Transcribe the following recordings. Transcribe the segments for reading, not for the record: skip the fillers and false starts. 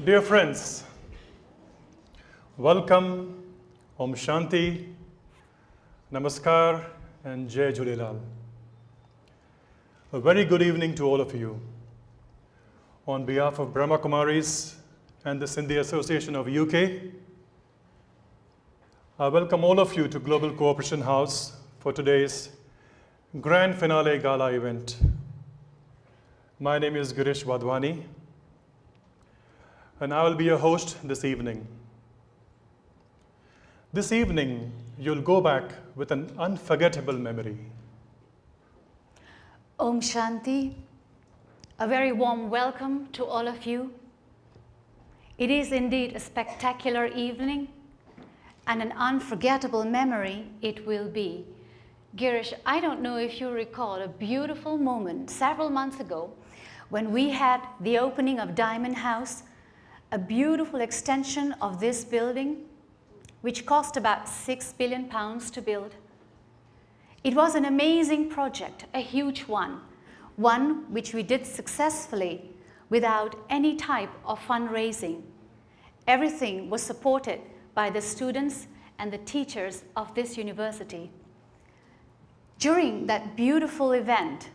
Dear friends, welcome, Om Shanti, Namaskar, and Jai Jhulelal. A very good evening to all of you. On behalf of Brahma Kumaris and the Sindhi Association of UK, I welcome all of you to Global Cooperation House for today's grand finale gala event. My name is Girish Wadhwani, and I will be your host this evening. This evening, you'll go back with an unforgettable memory. Om Shanti, a very warm welcome to all of you. It is indeed a spectacular evening and an unforgettable memory it will be. Girish, I don't know if you recall a beautiful moment several months ago when we had the opening of Diamond House, a beautiful extension of this building, which cost about £6 billion to build. It was an amazing project, a huge one which we did successfully without any type of fundraising. Everything was supported by the students and the teachers of this university. During that beautiful event,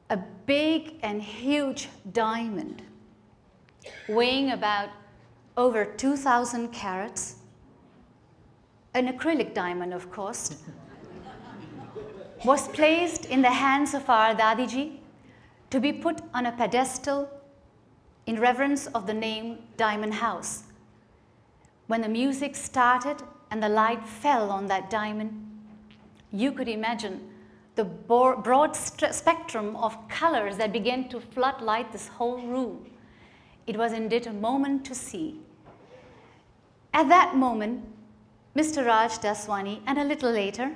a big and huge diamond weighing about over 2,000 carats, an acrylic diamond, of course, was placed in the hands of our Dadiji to be put on a pedestal in reverence of the name Diamond House. When the music started and the light fell on that diamond, you could imagine the broad spectrum of colors that began to floodlight this whole room. It was indeed a moment to see. At that moment, Mr. Raj Daswani, and a little later,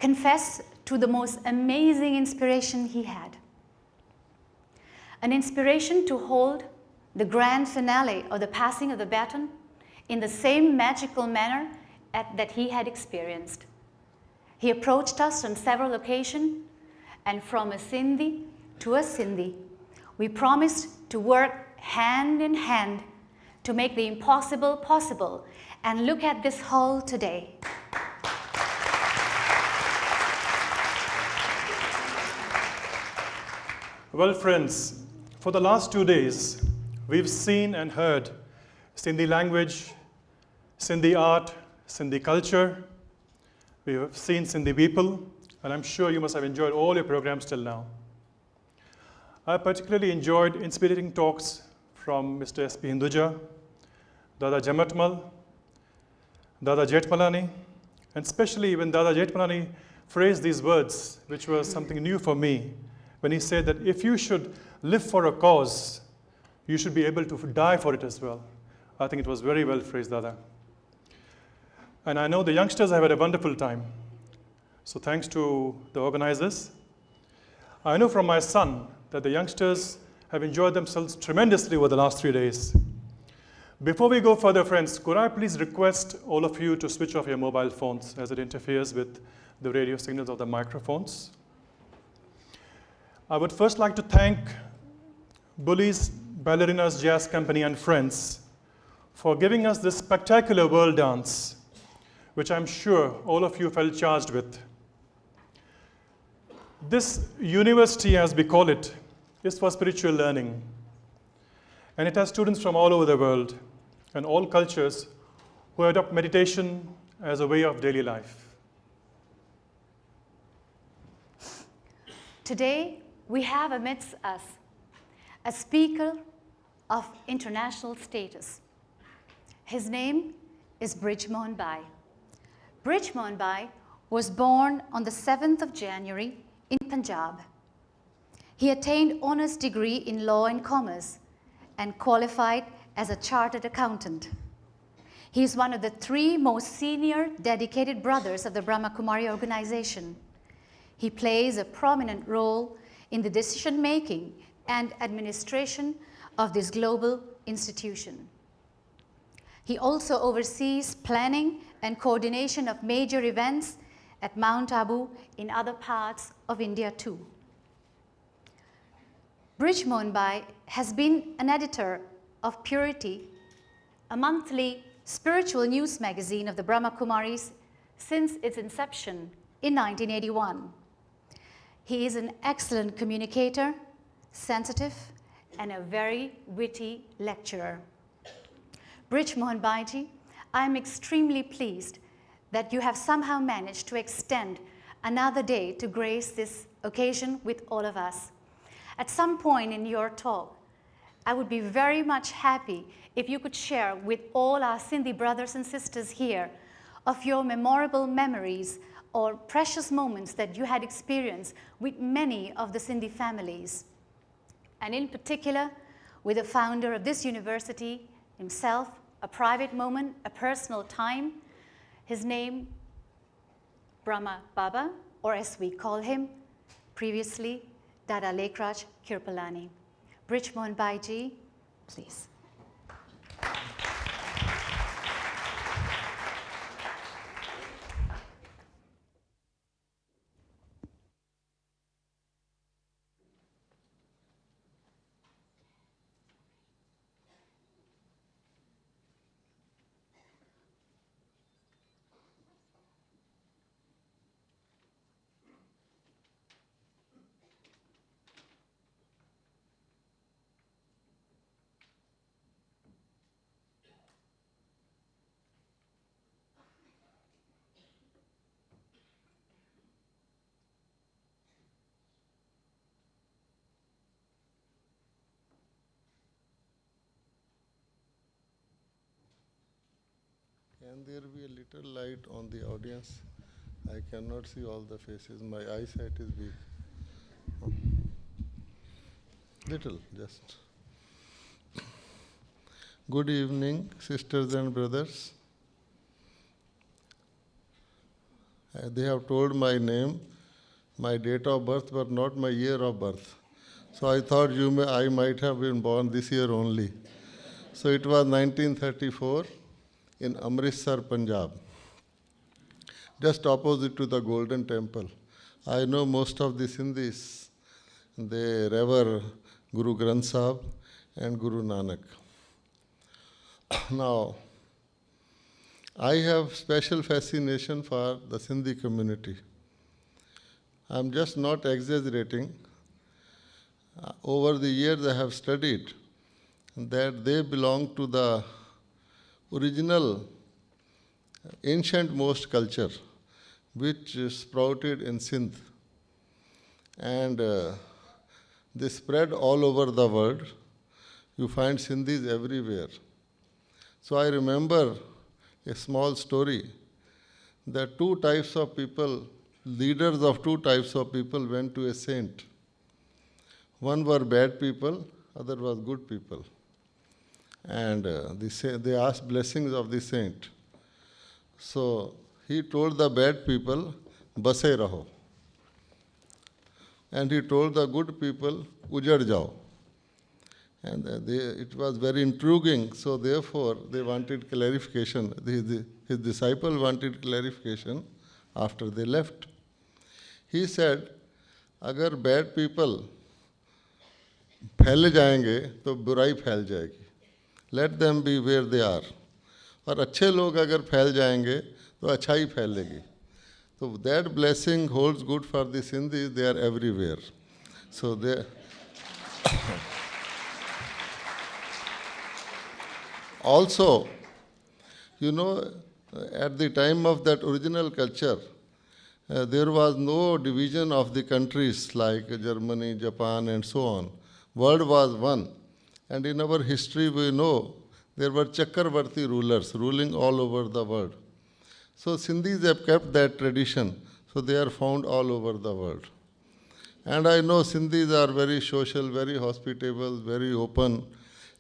confessed to the most amazing inspiration he had. An inspiration to hold the grand finale of the passing of the baton in the same magical manner that he had experienced. He approached us on several occasions, and from a Sindhi to a Sindhi, we promised to work hand in hand to make the impossible possible. And look at this hall today. Well, friends, for the last 2 days, we've seen and heard Sindhi language, Sindhi art, Sindhi culture. We have seen Sindhi people, and I'm sure you must have enjoyed all your programs till now. I particularly enjoyed inspiring talks from Mr. S.P. Hinduja, Dada Jamatmal, Dada Jetmalani, and especially when Dada Jetmalani phrased these words, which was something new for me, when he said that if you should live for a cause, you should be able to die for it as well. I think it was very well phrased, Dada. And I know the youngsters have had a wonderful time. So thanks to the organizers. I know from my son that the youngsters have enjoyed themselves tremendously over the last 3 days. Before we go further, friends, could I please request all of you to switch off your mobile phones as it interferes with the radio signals of the microphones? I would first like to thank Bullies, Ballerinas Jazz Company and friends for giving us this spectacular world dance, which I'm sure all of you felt charged with. This university, as we call it, is for spiritual learning. And it has students from all over the world and all cultures who adopt meditation as a way of daily life. Today, we have amidst us a speaker of international status. His name is Brij Mohan Bhai. Brij Mohan Bhai was born on the 7th of January in Punjab. He attained honors degree in law and commerce and qualified as a chartered accountant. He is one of the 3 most senior dedicated brothers of the Brahma Kumari organization. He plays a prominent role in the decision-making and administration of this global institution. He also oversees planning and coordination of major events at Mount Abu in other parts of India too. Brij Mohanbai has been an editor of Purity, a monthly spiritual news magazine of the Brahma Kumaris since its inception in 1981. He is an excellent communicator, sensitive, and a very witty lecturer. Brij Mohanbai, I am extremely pleased that you have somehow managed to extend another day to grace this occasion with all of us. At some point in your talk, I would be very much happy if you could share with all our Sindhi brothers and sisters here of your memorable memories or precious moments that you had experienced with many of the Sindhi families, and in particular with the founder of this university himself, a private moment, a personal time. His name, Brahma Baba, or as we call him previously, Dada Lekraj Kirpalani. Brij Mohanbai ji, please. Can there be a little light on the audience? I cannot see all the faces. My eyesight is weak. Little, just. Good evening, sisters and brothers. They have told my name, my date of birth, but not my year of birth. So I thought I might have been born this year only. So it was 1934 in Amritsar, Punjab, just opposite to the Golden Temple. I know most of the Sindhis, they revere Guru Granth Sahib and Guru Nanak. Now, I have special fascination for the Sindhi community. I'm just not exaggerating. Over the years I have studied that they belong to the original ancient most culture which sprouted in Sindh, and they spread all over the world. You find Sindhis everywhere. So I remember a small story that two types of people, leaders of two types of people went to a saint. One were bad people, other was good people. And they asked blessings of the saint. So he told the bad people, Base raho. And he told the good people, Ujad jao. And it was very intriguing, so therefore they wanted clarification. His disciple wanted clarification after they left. He said, अगर bad people फैल जाएंगे तो बुराई फैल जाएगी. Let them be where they are. और अच्छे लोग अगर फैल जाएंगे तो अच्छाई फैलेगी. So that blessing holds good for the Sindhis. They are everywhere. So they also, you know, at the time of that original culture, there was no division of the countries like Germany, Japan, and so on. World was one. And in our history, we know there were Chakravarti rulers ruling all over the world. So Sindhis have kept that tradition. So they are found all over the world. And I know Sindhis are very social, very hospitable, very open,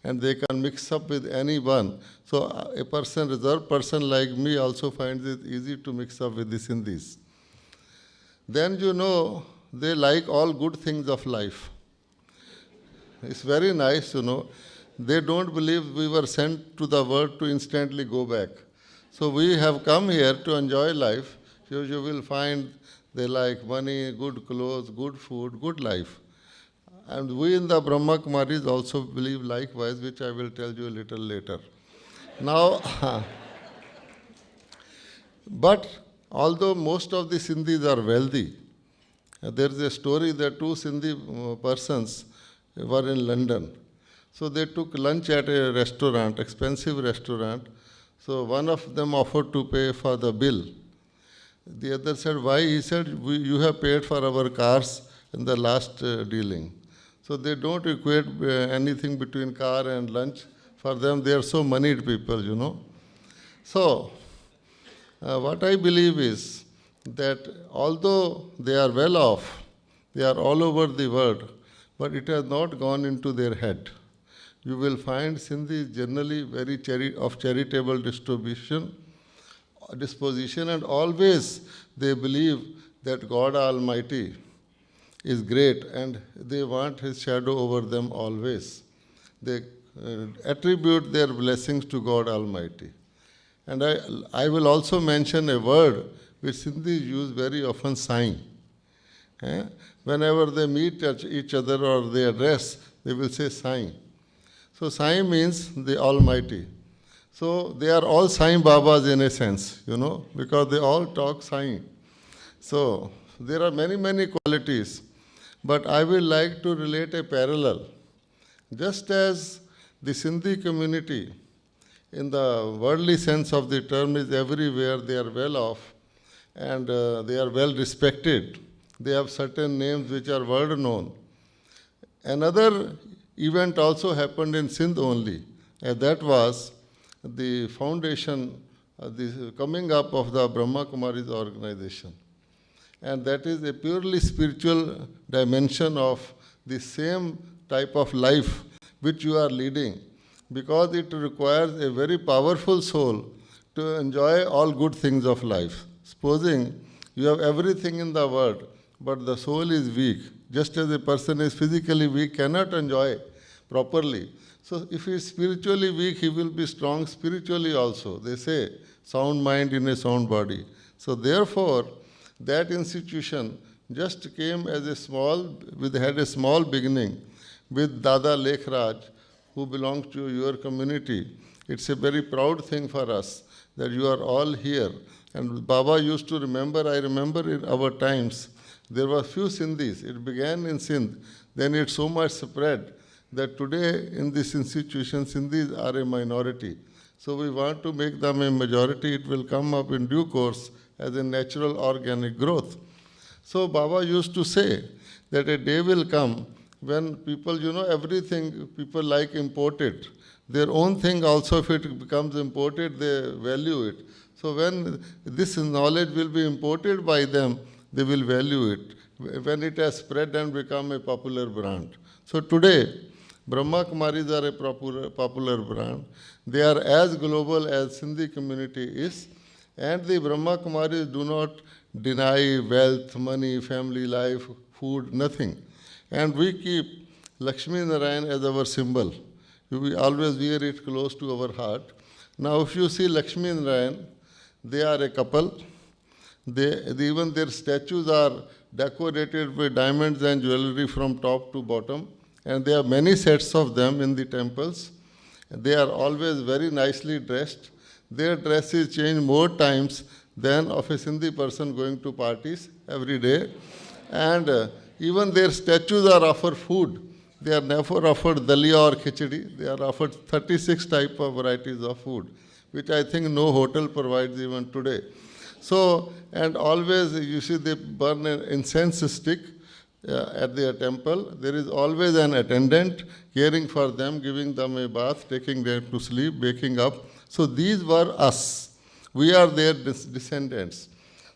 and they can mix up with anyone. So a person, reserved person like me also finds it easy to mix up with the Sindhis. Then you know, they like all good things of life. It's very nice, you know. They don't believe we were sent to the world to instantly go back. So we have come here to enjoy life. You will find they like money, good clothes, good food, good life. And we in the Brahma Kumaris also believe likewise, which I will tell you a little later. Now, but although most of the Sindhis are wealthy, there is a story that two Sindhi persons were in London. So they took lunch at a restaurant, expensive restaurant. So one of them offered to pay for the bill. The other said, why? He said, you have paid for our cars in the last dealing. So they don't equate anything between car and lunch. For them, they are so moneyed people, you know. So what I believe is that although they are well off, they are all over the world, but it has not gone into their head. You will find Sindhis generally very charitable disposition, and always they believe that God Almighty is great and they want His shadow over them always. They attribute their blessings to God Almighty. And I will also mention a word which Sindhis use very often, sign. Whenever they meet each other or they address, they will say sign. So Sai means the Almighty. So they are all Sai Babas in a sense, you know, because they all talk Sai. So there are many, many qualities. But I will like to relate a parallel. Just as the Sindhi community, in the worldly sense of the term, is everywhere, they are well off and they are well respected. They have certain names which are world known. Another event also happened in Sindh only, and that was the foundation, the coming up of the Brahma Kumaris organization. And that is a purely spiritual dimension of the same type of life which you are leading, because it requires a very powerful soul to enjoy all good things of life. Supposing you have everything in the world, but the soul is weak, just as a person is physically weak, cannot enjoy properly. So if he is spiritually weak, he will be strong spiritually also. They say, sound mind in a sound body. So therefore, that institution just came as had a small beginning with Dada Lekhraj, who belongs to your community. It's a very proud thing for us that you are all here. And Baba used to remember, I remember in our times, there were few Sindhis. It began in Sindh. Then it so much spread that today in this institution, Sindhis are a minority. So we want to make them a majority. It will come up in due course as a natural organic growth. So Baba used to say that a day will come when people, you know, everything people like imported. Their own thing also, if it becomes imported, they value it. So when this knowledge will be imported by them, they will value it, when it has spread and become a popular brand. So today, Brahma Kumaris are a popular brand. They are as global as Sindhi community is. And the Brahma Kumaris do not deny wealth, money, family life, food, nothing. And we keep Lakshmi Narayan as our symbol. We always wear it close to our heart. Now if you see Lakshmi Narayan, they are a couple. Even their statues are decorated with diamonds and jewelry from top to bottom. And there are many sets of them in the temples. They are always very nicely dressed. Their dresses change more times than of a Sindhi person going to parties every day. And even their statues are offered food. They are never offered dalia or khichdi. They are offered 36 type of varieties of food, which I think no hotel provides even today. So, and always you see they burn an incense stick at their temple. There is always an attendant caring for them, giving them a bath, taking them to sleep, waking up. So these were us. We are their descendants.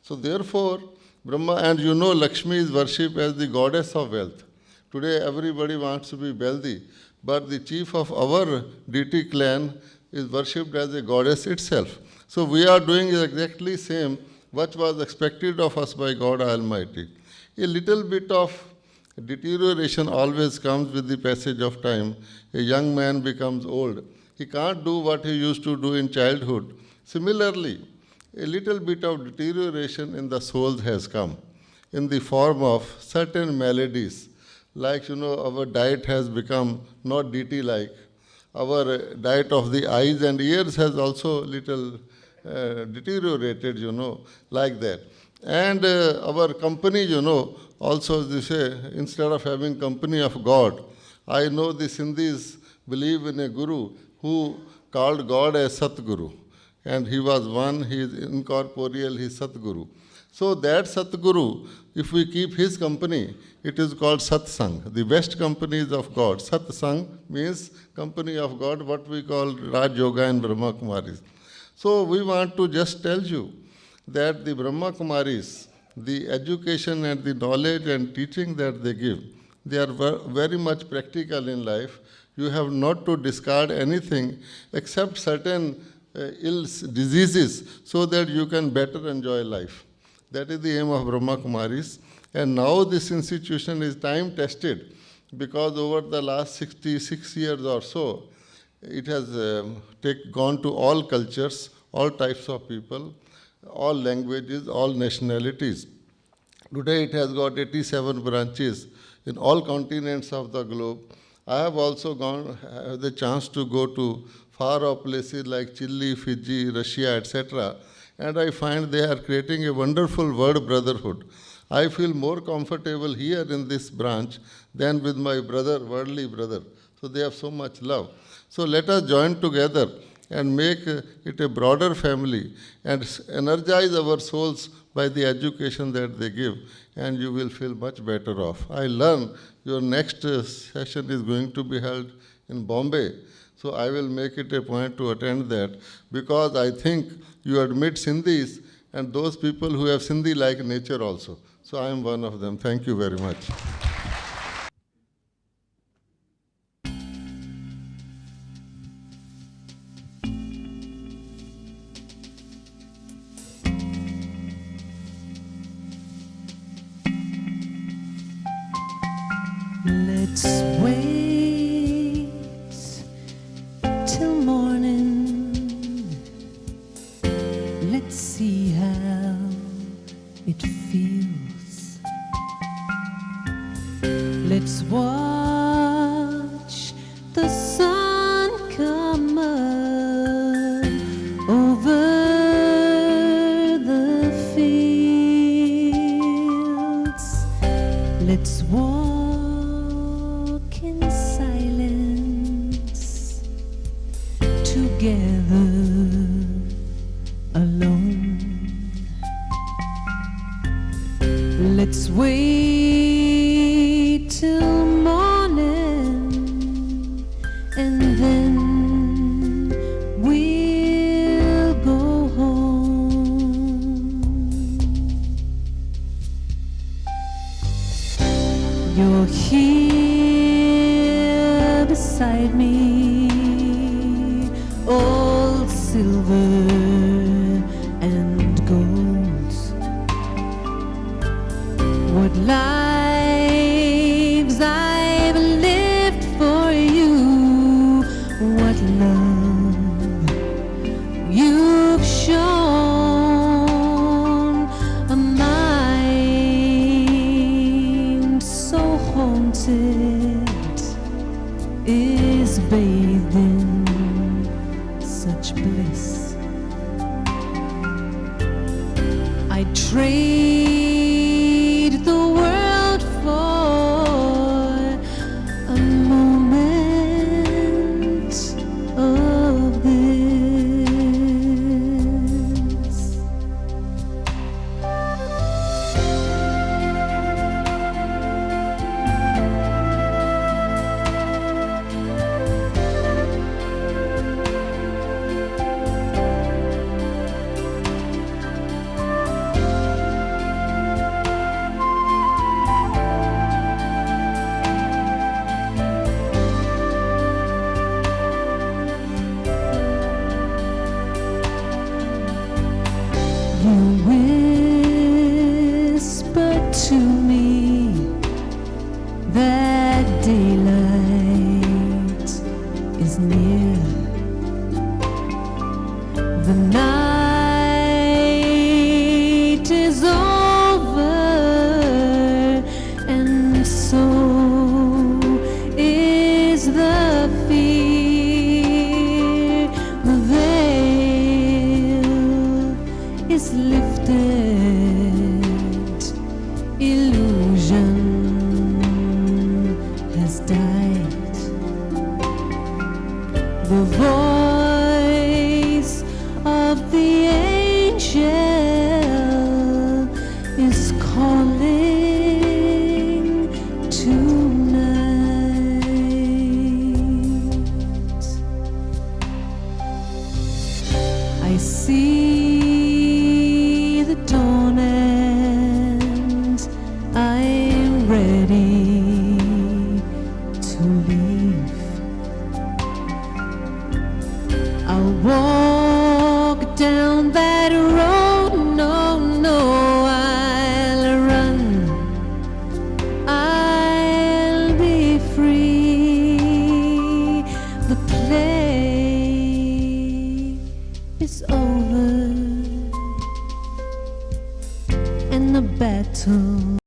So therefore, Brahma, and you know Lakshmi is worshipped as the goddess of wealth. Today everybody wants to be wealthy, but the chief of our deity clan is worshipped as a goddess itself. So we are doing exactly same what was expected of us by God Almighty. A little bit of deterioration always comes with the passage of time. A young man becomes old. He can't do what he used to do in childhood. Similarly, a little bit of deterioration in the soul has come in the form of certain maladies. Like, our diet has become not DT-like. Our diet of the eyes and ears has also little deteriorated, like that. And our company, also they say, instead of having company of God, I know the Sindhis believe in a guru who called God as Satguru. And he was one, he is incorporeal, he is Satguru. So that Satguru, if we keep his company, it is called Satsang, the best companies of God. Satsang means company of God, what we call Raj Yoga and Brahma Kumaris. So we want to just tell you that the Brahma Kumaris, the education and the knowledge and teaching that they give, they are very much practical in life. You have not to discard anything except certain ills, diseases, so that you can better enjoy life. That is the aim of Brahma Kumaris. And now this institution is time tested, because over the last 66 years or so, it has gone to all cultures, all types of people, all languages, all nationalities. Today it has got 87 branches in all continents of the globe. I have also had the chance to go to far off places like Chile, Fiji, Russia, etc. And I find they are creating a wonderful word brotherhood. I feel more comfortable here in this branch than with my brother, worldly brother. So they have so much love. So let us join together and make it a broader family and energize our souls by the education that they give, and you will feel much better off. I learn your next session is going to be held in Bombay. So I will make it a point to attend that, because I think you admit Sindhis and those people who have Sindhi-like nature also. So I am one of them. Thank you very much. Let's wait till morning. Let's see how it feels. Let's watch the sun come up over the fields. Let's walk in silence together alone. Let's wait till morning, and then we'll go home. You're here beside me, all silver and gold. What lives I've lived for you, what love you've shown. A mind so haunted is bathed in such bliss. I'd trade the world for a moment of this. ready to leave. I'll walk down that road, no, no, I'll run, I'll be free. The play is over and the battle